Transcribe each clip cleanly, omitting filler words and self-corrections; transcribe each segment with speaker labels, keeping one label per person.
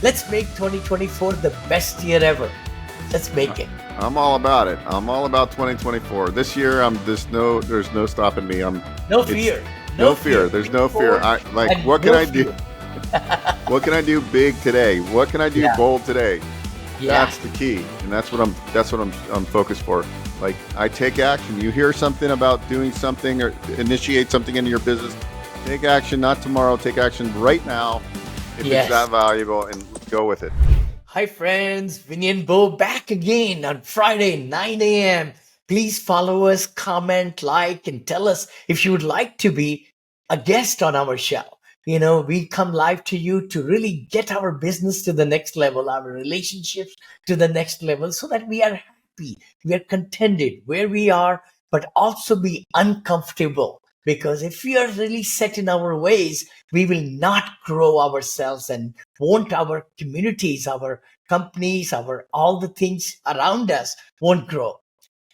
Speaker 1: Let's make 2024 the best year ever. Let's make it.
Speaker 2: I'm all about it. I'm all about 2024. This year, there's no stopping me.
Speaker 1: No fear.
Speaker 2: No fear. There's no fear. What can I do? What can I do big today? What can I do bold today?
Speaker 1: Yeah.
Speaker 2: That's the key, and that's what I'm focused for. Like, I take action. You hear something about doing something or initiate something into your business, take action, not tomorrow. Take action right now if it's that valuable, and go with it.
Speaker 1: Hi friends, Vinney and Beau back again on Friday, 9 a.m. Please follow us, comment, like, and tell us if you would like to be a guest on our show. You know, we come live to you to really get our business to the next level, our relationships to the next level, so that we are happy, we are contented where we are, but also be uncomfortable. Because if we are really set in our ways, we will not grow ourselves and won't our communities, our companies, our all the things around us won't grow.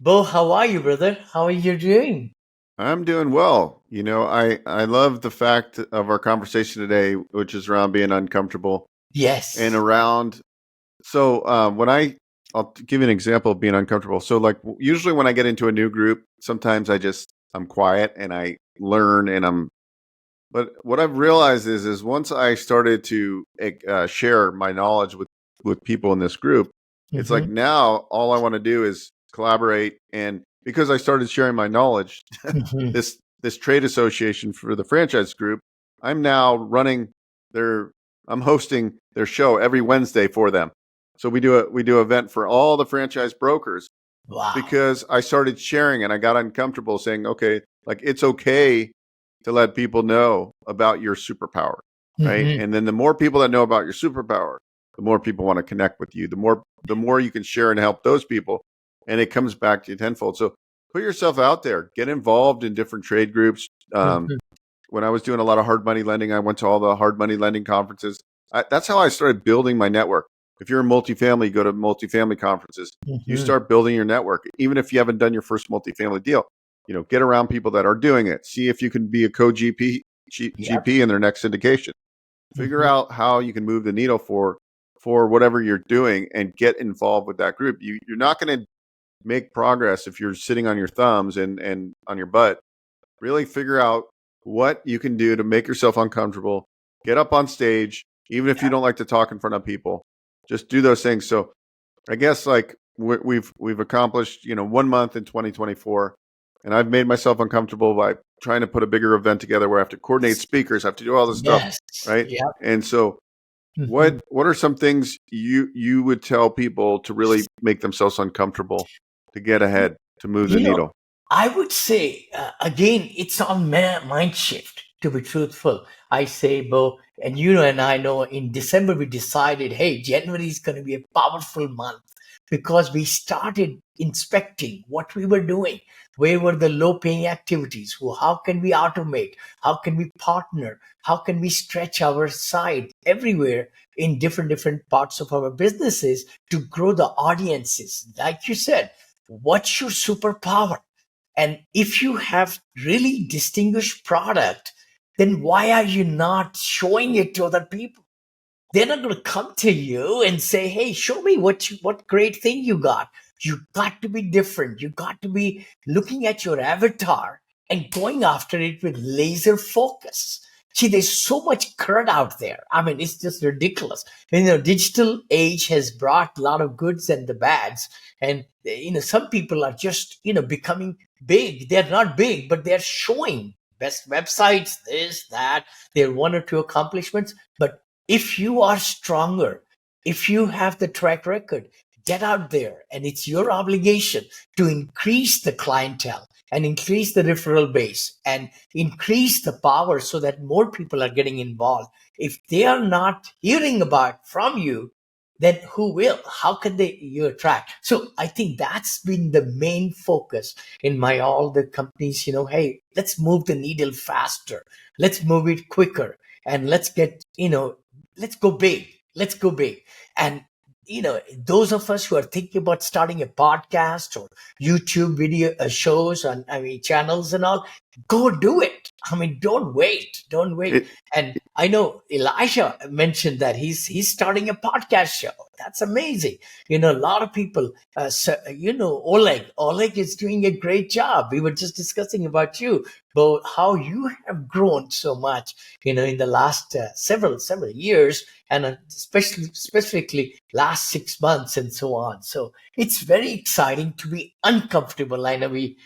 Speaker 1: Beau, how are you, brother? How are you doing?
Speaker 2: I'm doing well. You know, I love the fact of our conversation today, which is around being uncomfortable
Speaker 1: Yes.
Speaker 2: and around. So I'll give you an example of being uncomfortable. So like usually when I get into a new group, sometimes I'm quiet and I learn but what I've realized is once I started to share my knowledge with people in this group, it's like now all I want to do is collaborate. And because I started sharing my knowledge, this trade association for the franchise group, I'm now I'm hosting their show every Wednesday for them. So we do an event for all the franchise brokers.
Speaker 1: Wow.
Speaker 2: Because I started sharing and I got uncomfortable saying, okay, like it's okay to let people know about your superpower, right? And then the more people that know about your superpower, the more people want to connect with you, the more you can share and help those people, and it comes back to you tenfold. So put yourself out there, get involved in different trade groups. When I was doing a lot of hard money lending, I went to all the hard money lending conferences. That's how I started building my network. If you're in multifamily, go to multifamily conferences. You start building your network. Even if you haven't done your first multifamily deal, you know, get around people that are doing it. See if you can be a co-GP GP in their next syndication. Figure out how you can move the needle for whatever you're doing and get involved with that group. You're not going to make progress if you're sitting on your thumbs and on your butt. Really figure out what you can do to make yourself uncomfortable. Get up on stage, even if you don't like to talk in front of people. Just do those things. So I guess like we've accomplished, 1 month in 2024, and I've made myself uncomfortable by trying to put a bigger event together where I have to coordinate speakers, I have to do all this stuff, right?
Speaker 1: Yeah.
Speaker 2: And so what are some things you would tell people to really make themselves uncomfortable to get ahead, to move the needle?
Speaker 1: I would say, again, it's on mind shift, to be truthful. I say, Beau, and and I know in December we decided, hey, January is going to be a powerful month because we started inspecting what we were doing. Where were the low paying activities? How can we automate? How can we partner? How can we stretch our side everywhere in different parts of our businesses to grow the audiences? Like you said, what's your superpower? And if you have really distinguished product, then why are you not showing it to other people? They're not going to come to you and say, hey, show me what great thing you got. You got to be different. You got to be looking at your avatar and going after it with laser focus. See, there's so much crud out there. I mean, it's just ridiculous. Digital age has brought a lot of goods and the bads. And, some people are just, becoming big. They're not big, but they're showing best websites, this, that, their one or two accomplishments. But if you are stronger, if you have the track record, get out there. And it's your obligation to increase the clientele and increase the referral base and increase the power so that more people are getting involved. If they are not hearing about from you, then who will? How can you attract? So I think that's been the main focus in all the companies, hey, let's move the needle faster. Let's move it quicker. And let's get, let's go big. Let's go big. And, those of us who are thinking about starting a podcast or YouTube video shows on, channels and all, go do it. I mean, don't wait. Don't wait.
Speaker 2: It,
Speaker 1: And I know Elijah mentioned that he's starting a podcast show. That's amazing. A lot of people, Oleg is doing a great job. We were just discussing about you, about how you have grown so much, in the last several years, and specifically last 6 months and so on. So it's very exciting to be uncomfortable. I know we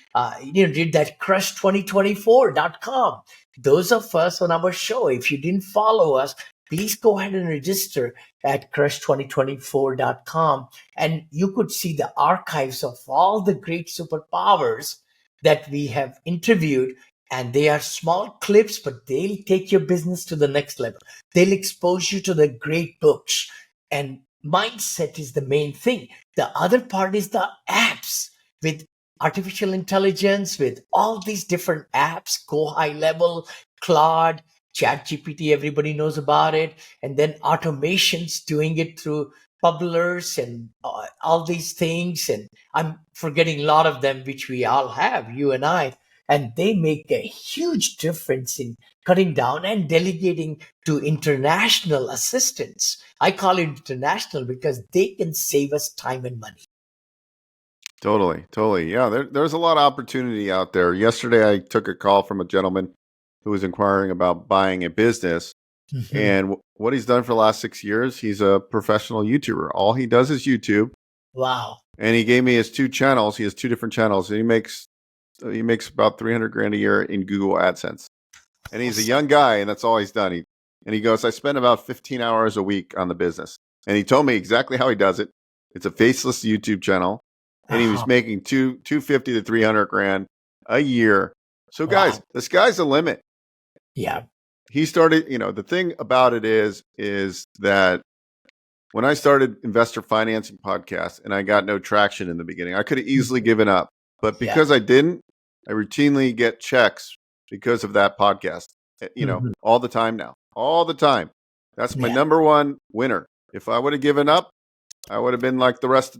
Speaker 1: did that crush2024.com. Those of us on our show, if you didn't follow us, please go ahead and register at crush2024.com, and you could see the archives of all the great superpowers that we have interviewed. And they are small clips, but they'll take your business to the next level. They'll expose you to the great books. And mindset is the main thing. The other part is the apps with artificial intelligence, with all these different apps, Go High Level, Claude, ChatGPT, everybody knows about it. And then automations doing it through bubblers and all these things. And I'm forgetting a lot of them, which we all have, you and I. And they make a huge difference in cutting down and delegating to international assistants. I call it international because they can save us time and money.
Speaker 2: Totally. Yeah, there's a lot of opportunity out there. Yesterday, I took a call from a gentleman who was inquiring about buying a business.
Speaker 1: Mhm.
Speaker 2: And what he's done for the last 6 years, he's a professional YouTuber. All he does is YouTube.
Speaker 1: Wow.
Speaker 2: And he gave me his 2 channels. He has 2 different channels. And he makes about 300 grand a year in Google AdSense. And he's a young guy, and that's all he's done. He goes, I spend about 15 hours a week on the business. And he told me exactly how he does it. It's a faceless YouTube channel. And he was making 250 to 300 grand a year. So guys, the sky's the limit.
Speaker 1: Yeah.
Speaker 2: He started, the thing about it is that when I started investor financing podcast and I got no traction in the beginning, I could have easily given up. But because I didn't, I routinely get checks because of that podcast, all the time now, all the time. That's my number one winner. If I would have given up, I would have been like the rest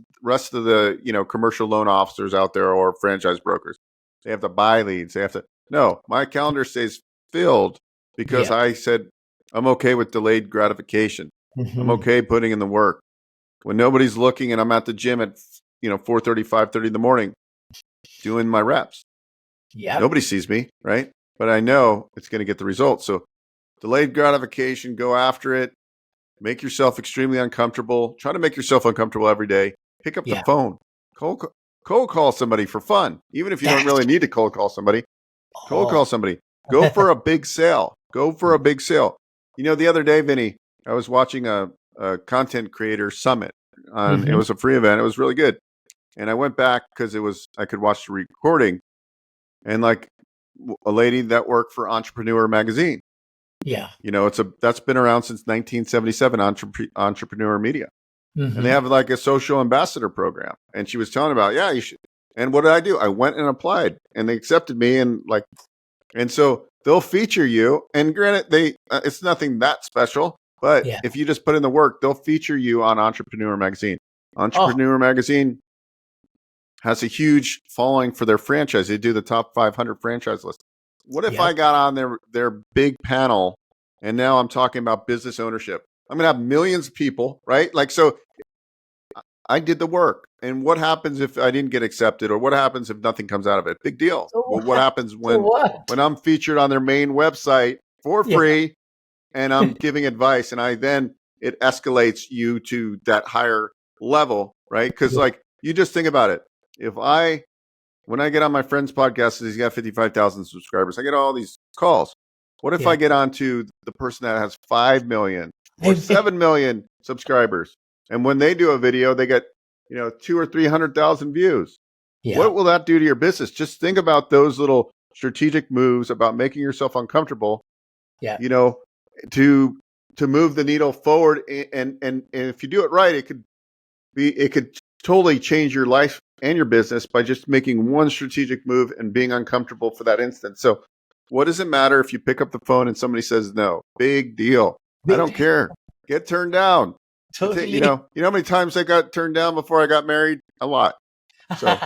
Speaker 2: of the, commercial loan officers out there or franchise brokers. They have to buy leads. No, my calendar stays filled because I said, I'm okay with delayed gratification. I'm okay putting in the work. When nobody's looking and I'm at the gym at, 4:30, 5:30 in the morning doing my reps. Nobody sees me, right? But I know it's going to get the results. So delayed gratification, go after it. Make yourself extremely uncomfortable. Try to make yourself uncomfortable every day. Pick up the phone. Cold call somebody for fun. Even if you don't really need to cold call somebody. Cold call somebody. Go for a big sale. Go for a big sale. The other day, Vinny, I was watching a content creator summit. It was a free event. It was really good. And I went back because I could watch the recording. And like a lady that worked for Entrepreneur magazine.
Speaker 1: Yeah.
Speaker 2: That's been around since 1977, Entrepreneur Media. And they have like a social ambassador program. And she was telling about, you should. And what did I do? I went and applied and they accepted me. And so they'll feature you. And granted, it's nothing that special, but if you just put in the work, they'll feature you on Entrepreneur magazine. Entrepreneur magazine has a huge following for their franchise. They do the top 500 franchise list. What if I got on their big panel and now I'm talking about business ownership? I'm going to have millions of people, right? So I did the work. And what happens if I didn't get accepted, or what happens if nothing comes out of it? Big deal. Well, what happens when I'm featured on their main website for free and I'm giving advice, and it escalates you to that higher level, right? Because you just think about it. When I get on my friend's podcast, he's got 55,000 subscribers. I get all these calls. What if I get onto the person that has 5 million or 7 million subscribers? And when they do a video, they get, 200,000 or 300,000 views. What will that do to your business? Just think about those little strategic moves about making yourself uncomfortable, to move the needle forward. And if you do it right, it could totally change your life and your business by just making one strategic move and being uncomfortable for that instant. So what does it matter if you pick up the phone and somebody says no? Big deal. I don't care. Get turned down.
Speaker 1: Totally.
Speaker 2: You know how many times I got turned down before I got married? A lot. So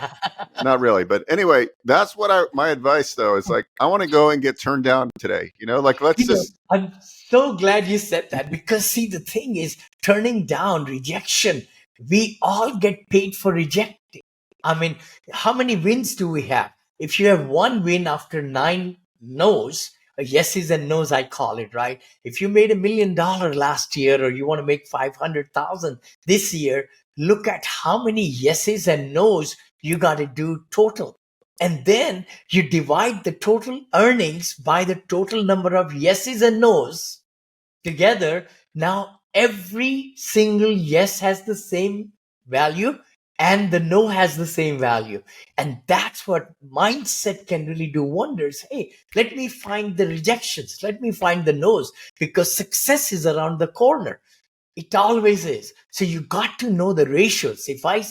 Speaker 2: not really, but anyway, that's what my advice though is like, I want to go and get turned down today. Like let's just.
Speaker 1: I'm so glad you said that, because see, the thing is, turning down, rejection, we all get paid for rejecting. I mean, how many wins do we have? If you have one win after 9 no's, yeses and no's, I call it, right? If you made $1 million last year, or you want to make 500,000 this year, look at how many yeses and no's you got to do total. And then you divide the total earnings by the total number of yeses and nos together. Now, every single yes has the same value, and the no has the same value. And that's what mindset can really do wonders. Hey, let me find the rejections. Let me find the no's, because success is around the corner. It always is. So you got to know the ratios. If I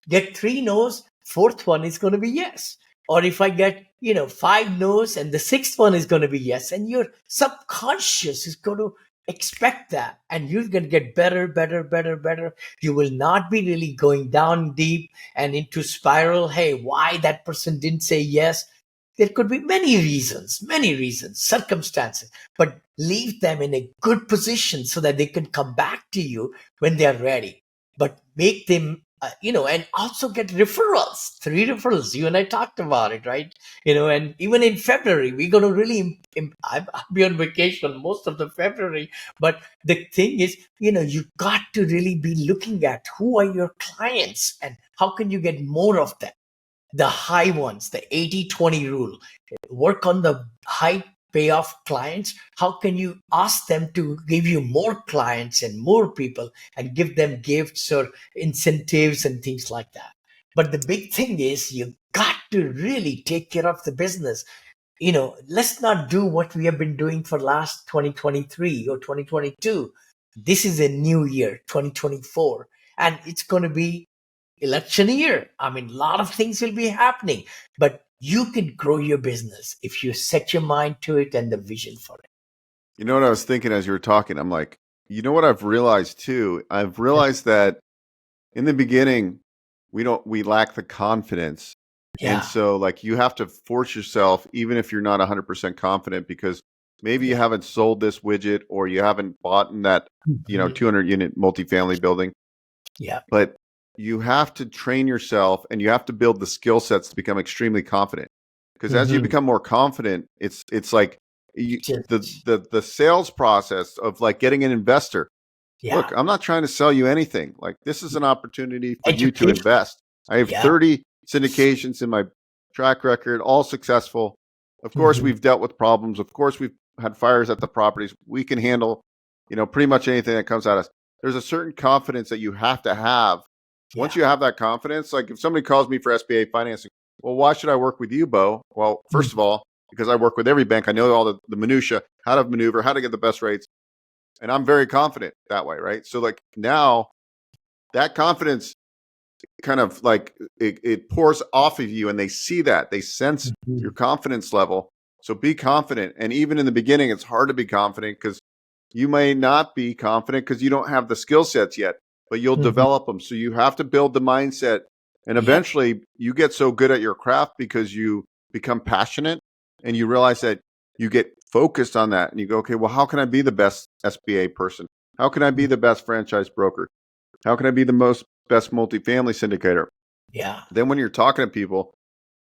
Speaker 1: get 3 no's, fourth one is going to be yes. Or if I get, 5 no's and the sixth one is going to be yes. And your subconscious is going to expect that. And you're going to get better, better, better, better. You will not be really going down deep and into spiral. Hey, why that person didn't say yes? There could be many reasons, circumstances, but leave them in a good position so that they can come back to you when they are ready. But make them, and also get referrals, 3 referrals. You and I talked about it, right? And even in February, we're going to really, I'll be on vacation most of the February. But the thing is, you got to really be looking at who are your clients and how can you get more of them, the high ones, the 80-20 rule. Work on the high payoff clients. How can you ask them to give you more clients and more people and give them gifts or incentives and things like that? But the big thing is, you got to really take care of the business. Let's not do what we have been doing for last 2023 or 2022. This is a new year, 2024, and it's going to be election year. I mean, a lot of things will be happening, but you can grow your business if you set your mind to it and the vision for it.
Speaker 2: You know what I was thinking as you were talking? I'm like, you know what I've realized too? I've realized that in the beginning, we lack the confidence. And
Speaker 1: Yeah.
Speaker 2: so like you have to force yourself, even if you're not 100% confident, because maybe you
Speaker 1: Yeah.
Speaker 2: haven't sold this widget or you haven't bought in that,
Speaker 1: Mhm.
Speaker 2: 200 unit multifamily building,
Speaker 1: Yeah.
Speaker 2: but you have to train yourself and you have to build the skill sets to become extremely confident. Because as you
Speaker 1: Mhm.
Speaker 2: become more confident, it's like the
Speaker 1: Just,
Speaker 2: the sales process of like getting an investor. Look,
Speaker 1: yeah.
Speaker 2: I'm not trying to sell you anything. Like this is an opportunity for you to
Speaker 1: Education.
Speaker 2: invest. I have
Speaker 1: Yeah.
Speaker 2: 30 syndications in my track record, all successful. Of course,
Speaker 1: Mhm.
Speaker 2: we've dealt with problems. Of course, we've had fires at the properties. We can handle, pretty much anything that comes at us. There's a certain confidence that you have to have. Once
Speaker 1: Yeah.
Speaker 2: you have that confidence, like if somebody calls me for SBA financing, well, why should I work with you, Beau? Well, first of
Speaker 1: Mhm.
Speaker 2: all, because I work with every bank, I know all the minutia, how to maneuver, how to get the best rates, and I'm very confident that way, right? So like now that confidence kind of like it pours off of you and they see that, they sense your
Speaker 1: Mhm.
Speaker 2: confidence level. So be confident. And even in the beginning, it's hard to be confident because you may not be confident because you don't have the skill sets yet, but you'll
Speaker 1: Mhm.
Speaker 2: develop them. So you have to build the mindset. And
Speaker 1: Yep.
Speaker 2: eventually you get so good at your craft because you become passionate and you realize that you get focused on that and you go, okay, well, how can I be the best SBA person? How can I be the best franchise broker? How can I be the best multifamily syndicator?
Speaker 1: Yeah.
Speaker 2: Then when you're talking to people,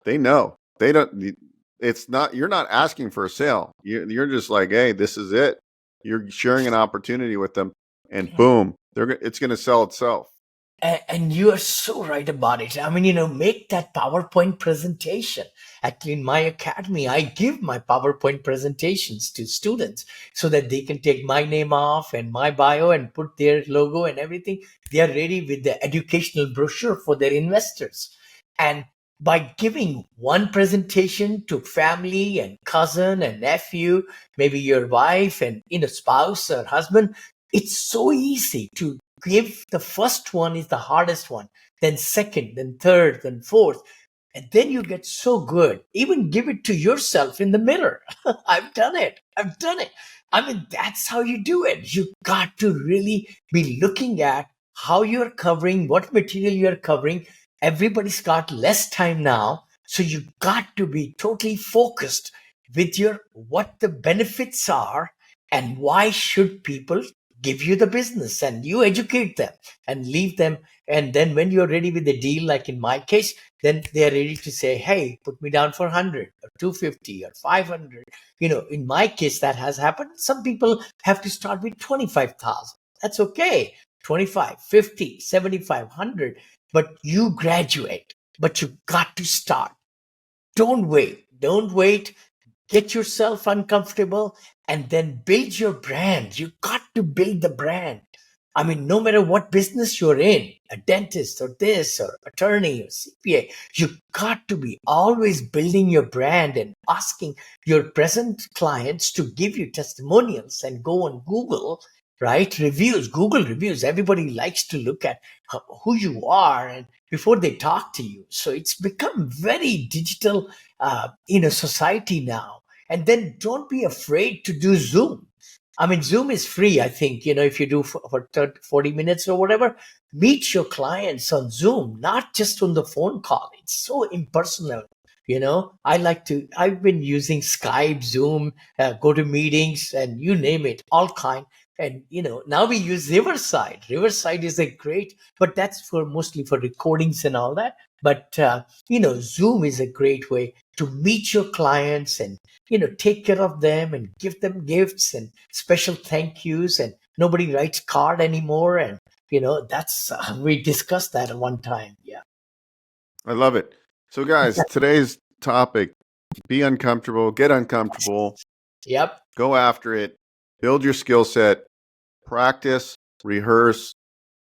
Speaker 2: they know. They don't. It's not. You're not asking for a sale. You're just like, hey, this is it. You're sharing an opportunity with them, and boom, it's going to sell itself.
Speaker 1: And you are so right about it. I mean, make that PowerPoint presentation. Actually, in my academy, I give my PowerPoint presentations to students so that they can take my name off and my bio and put their logo and everything. They are ready with the educational brochure for their investors. And by giving one presentation to family and cousin and nephew, maybe your wife and spouse or husband, it's so easy to give. The first one is the hardest one, then second, then third, then fourth, and then you get so good. Even give it to yourself in the mirror. I've done it. I mean, that's how you do it. You got to really be looking at how you're covering, what material you're covering, Everybody's got less time now. So you got to be totally focused with your what the benefits are and why should people give you the business, and you educate them and leave them. And then when you're ready with the deal, like in my case, then they're ready to say, hey, put me down for 100 or 250 or 500. In my case, that has happened. Some people have to start with 25,000. That's okay. 25, 50, 75, 100. But you graduate, but you got to start. Don't wait. Don't wait. Get yourself uncomfortable and then build your brand. You got to build the brand. I mean, no matter what business you're in, a dentist or this or attorney or CPA, you got to be always building your brand and asking your present clients to give you testimonials and go on Google, right? Reviews, Google reviews. Everybody likes to look at who you are and before they talk to you. So it's become very digital in a society now. And then don't be afraid to do Zoom. I mean, Zoom is free, I think, if you do for 30, 40 minutes or whatever, meet your clients on Zoom, not just on the phone call. It's so impersonal. I've been using Skype, Zoom, go to meetings and you name it, all kind. And, now we use Riverside. Riverside is a great, but that's mostly for recordings and all that. But, Zoom is a great way to meet your clients and, take care of them and give them gifts and special thank yous, and nobody writes card anymore. And, that's, we discussed that at one time. Yeah.
Speaker 2: I love it. So guys, today's topic, be uncomfortable, get uncomfortable,
Speaker 1: Yep.
Speaker 2: go after it, build your skill set, practice, rehearse.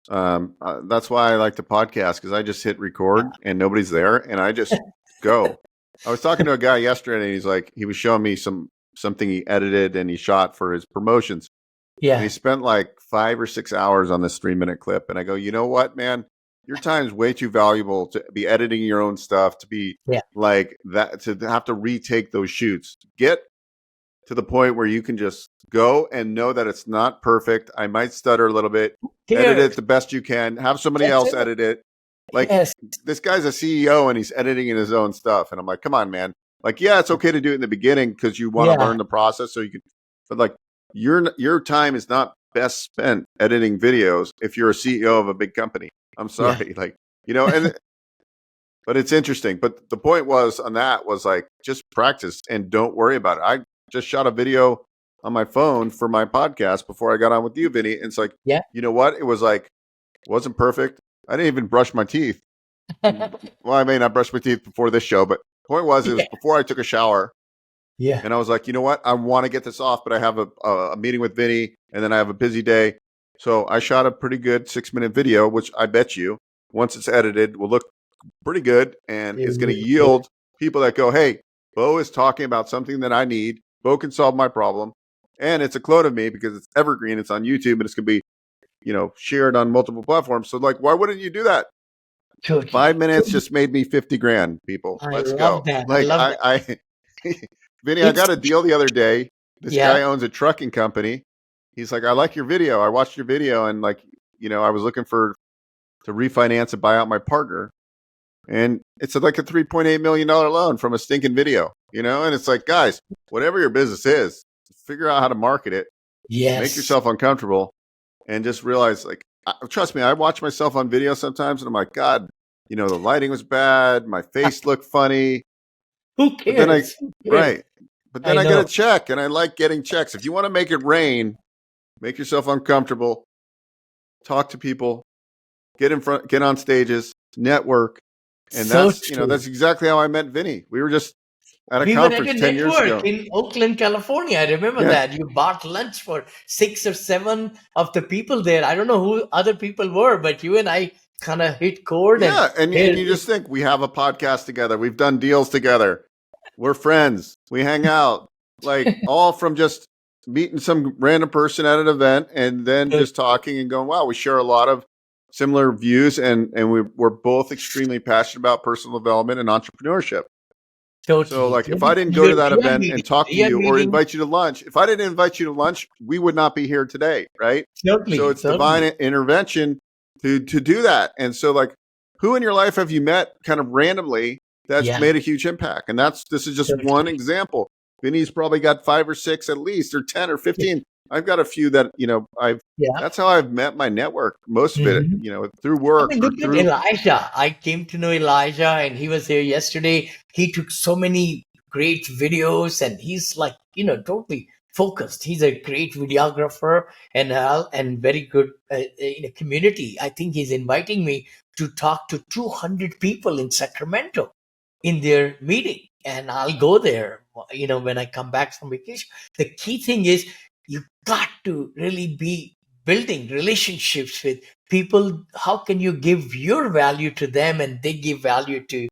Speaker 2: That's why I like the podcast, because I just hit record and nobody's there and I just go. I was talking to a guy yesterday and he was showing me something he edited and he shot for his promotions.
Speaker 1: Yeah.
Speaker 2: And he spent like 5 or 6 hours on this 3-minute clip. And I go, you know what, man? Your time is way too valuable to be editing your own stuff, to be like that, to have to retake those shoots. Get to the point where you can just go and know that it's not perfect. I might stutter a little bit. Edit it the best you can. Have somebody else edit it. Like, this guy's a CEO and he's editing in his own stuff. And I'm like, come on, man. Like, yeah, it's okay to do it in the beginning because you want to learn the process so you can, but like your time is not best spent editing videos if you're a CEO of a big company. I'm sorry. Like, but it's interesting. But the point was like, just practice and don't worry about it. I just shot a video on my phone for my podcast before I got on with you, Vinney. And it's like, you know what? It was like, it wasn't perfect. I didn't even brush my teeth. Well, I may not brush my teeth before this show, but the point was, it was before I took a shower.
Speaker 1: Yeah.
Speaker 2: And I was like, you know what? I want to get this off, but I have a meeting with Vinney and then I have a busy day. So I shot a pretty good 6-minute video, which I bet you, once it's edited, will look pretty good and is going to yield people that go, hey, Beau is talking about something that I need. Beau can solve my problem. And it's a clone of me because it's evergreen. It's on YouTube and it's going to be, shared on multiple platforms. So like, why wouldn't you do that?
Speaker 1: Totally.
Speaker 2: 5 minutes just made me 50 grand, people. Let's go.
Speaker 1: That.
Speaker 2: Like, I Vinney, I got a deal the other day. This guy owns a trucking company. He's like, I like your video. I watched your video and like, I was looking to refinance and buy out my partner. And it's like a $3.8 million loan from a stinking video, and it's like, guys, whatever your business is, figure out how to market it.
Speaker 1: Yes.
Speaker 2: Make yourself uncomfortable and just realize, like, trust me, I watch myself on video sometimes and I'm like, God, the lighting was bad. My face looked funny.
Speaker 1: Who cares?
Speaker 2: But then I get a check and I like getting checks. If you want to make it rain, make yourself uncomfortable, talk to people, get on stages, network. And that's exactly how I met Vinney. We were just at a conference 10 years ago
Speaker 1: in Oakland, California. I remember that you bought lunch for 6 or 7 of the people there. I don't know who other people were, but you and I kind of hit chord.
Speaker 2: And you just think, we have a podcast together. We've done deals together. We're friends. We hang out, like all from just meeting some random person at an event and then just talking and going, wow, we share a lot of similar views. And we're both extremely passionate about personal development and entrepreneurship.
Speaker 1: Totally.
Speaker 2: So like, if I didn't go to that event and talk to you or invite you to lunch, if I didn't invite you to lunch, we would not be here today. Right. So it's divine intervention to do that. And so like, who in your life have you met kind of randomly that's
Speaker 1: Yeah.
Speaker 2: made a huge impact? And this is just one example. Vinny's probably got 5 or 6 at least, or 10 or 15. I've got a few that, that's how I've met my network. Most of it, through work.
Speaker 1: I mean, look at Elijah. I came to know Elijah, and he was here yesterday. He took so many great videos, and he's like, totally focused. He's a great videographer and very good in a community. I think he's inviting me to talk to 200 people in Sacramento in their meeting, and I'll go there, when I come back from vacation. The key thing is you got to really be building relationships with people. How can you give your value to them and they give value to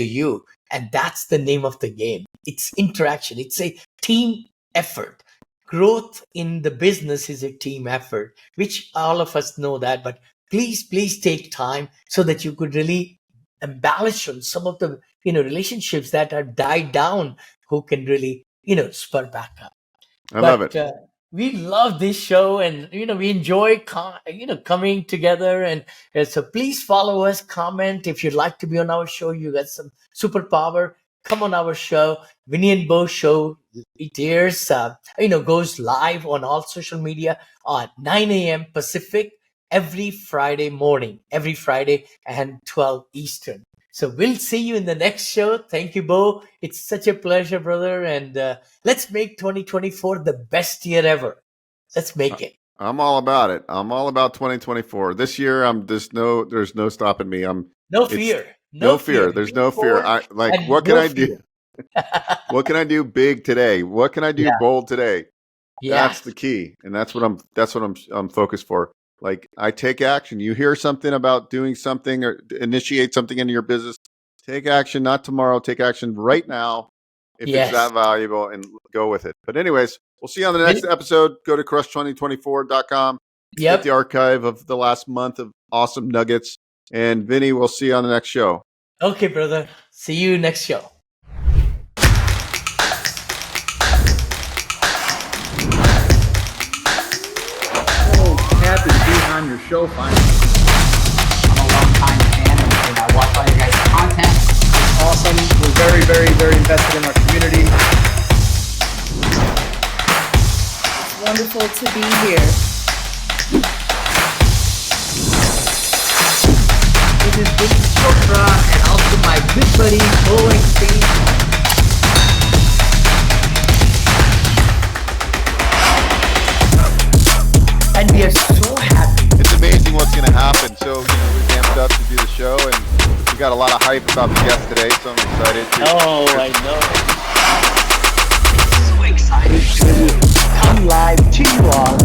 Speaker 1: you? And that's the name of the game. It's interaction. It's a team effort. Growth in the business is a team effort, which all of us know that. But please take time so that you could really embellish on some of the relationships that are died down, who can really spur back up.
Speaker 2: I love it.
Speaker 1: We love this show, and we enjoy coming together, and so please follow us, comment. If you'd like to be on our show, you got some superpower, come on our show. Vinney and Beau Show, it airs goes live on all social media at 9 a.m. Pacific every Friday morning, and 12 Eastern. So we'll see you in the next show. Thank you, Beau. It's such a pleasure, brother. And let's make 2024 the best year ever. Let's make it.
Speaker 2: I'm all about it. I'm all about 2024. This year, there's no stopping me.
Speaker 1: No fear.
Speaker 2: No fear. There's no fear. What can I do? What can I do big today? What can I do bold today? Yeah. That's the key. And that's what I'm focused for. Like, I take action. You hear something about doing something or initiate something into your business, take action, not tomorrow. Take action right now if it's that valuable, and go with it. But anyways, we'll see you on the next episode. Go to crush2024.com. Get the archive of the last month of awesome nuggets. And Vinney, we'll see you on the next show.
Speaker 1: Okay, brother. See you next show.
Speaker 3: Happy to be on your show finally. I'm a long-time fan, and I watch all your guys' content. It's awesome. We're very, very, very invested in our community.
Speaker 4: It's wonderful to be here.
Speaker 1: This is Vinney Chopra, and also my good buddy, Beau. And we are so happy.
Speaker 2: It's amazing what's going to happen. So, we're amped up to do the show, and we got a lot of hype about the guest today, so I'm excited.
Speaker 1: I know. So excited to come live to you all.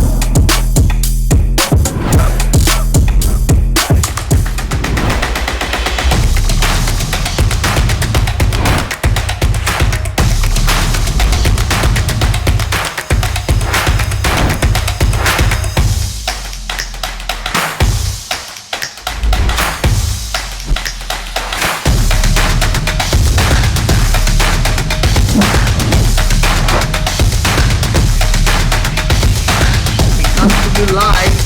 Speaker 1: Live